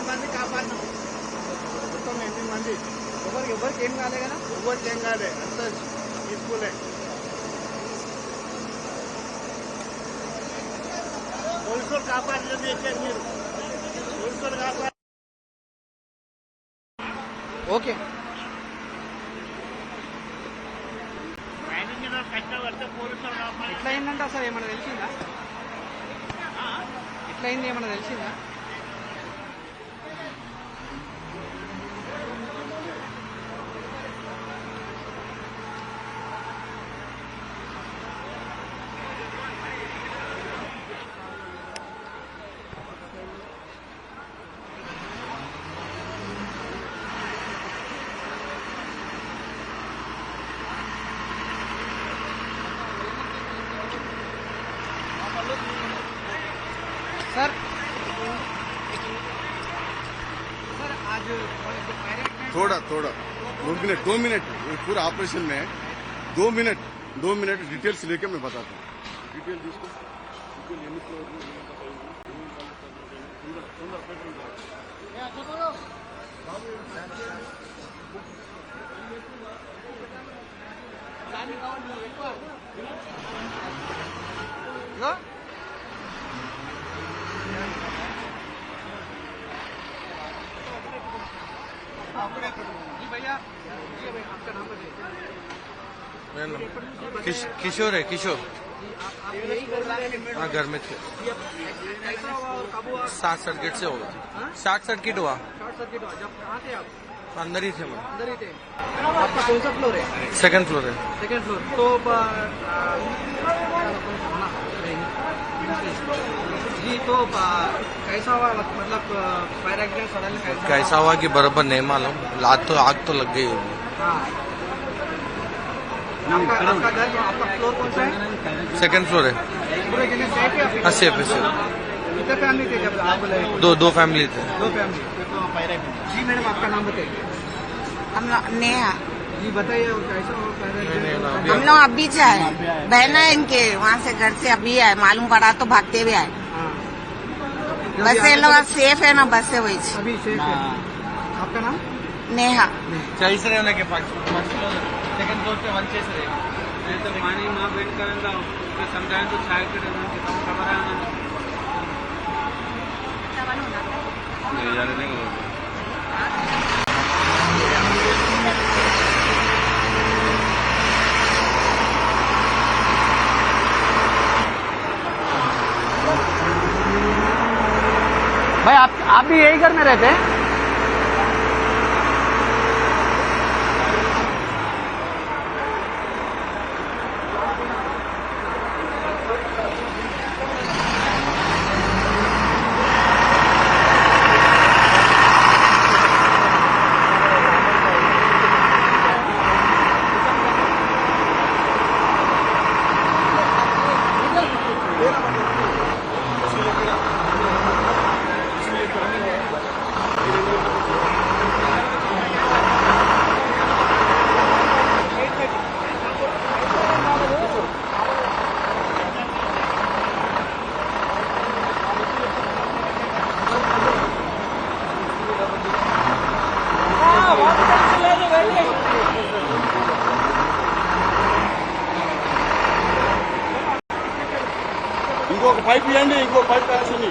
మంది కాపాడినాం మొత్తం 8 మంది. ఎవరికి ఏం కాలే కదా, ఎవరికి ఏం కాలే, అంత పీస్ఫుల్లే. పోలీసులు కాపాడలేదు ఎక్కారు మీరు, పోలీసులు కాపాడు. ఓకే కష్టపడితే పోలీసులు కాపాడు. ఎట్లా అయిందంటే అసలు ఏమన్నా తెలిసిందా? ఎట్లా అయింది ఏమన్నా తెలిసిందా? सर आज थोड़ा 2 मिनट पूरा ऑपरेशन में 2 मिनट डिटेल्स लेके मैं बताता हूँ. डिटेल जिसको भैया आपका नाम बताइए. किशोर है, किशोर. आप यही कर रहे हैं? हाँ, घर में थे. कैसा हुआ और कब हुआ? शॉर्ट सर्किट से होगा. शॉर्ट सर्किट हुआ. शॉर्ट सर्किट हुआ. जब कहाँ थे आप? अंदर ही थे मैं. अंदर ही थे. आपका कौन सा फ्लोर है? सेकंड फ्लोर है. Second floor. तो जी तो कैसा हुआ, मतलब फायर एक्सीडेंट सडन कैसा हुआ कि बराबर नहीं मालूम. आग तो लग गई होगी. हाँ. आपका घर, आपका फ्लोर कौन सा है? सेकंड फ्लोर है. पूरे जगह सेफ है? हाँ, सेफ है, सेफ. कितने फैमिली थे जब आप बोले? दो फैमिली थे. 2 फैमिली. जी मैडम आपका नाम बताइए. हम लोग नेहा. जी बताइए कैसा हुआ फायर एक्सीडेंट? हम लोग अभी से आए, बहन है इनके, वहाँ से घर से अभी आए, मालूम पड़ा तो भागते हुए आए. बस ये लोग सेफ है ना, बस से वही अभी सेफ है. आपका नाम? नेहा. चालीसरे होने के 5 सेकंड फ्लोर पे 1 चेस रहे. तो मानी माँ बहन करेंगे समझाएं तो छाया कर खबर है भाई आप भी यही घर में रहते हैं? ఇంకొక పైప్ ఇవ్వండి, ఇంకో పైప్ వేసింది.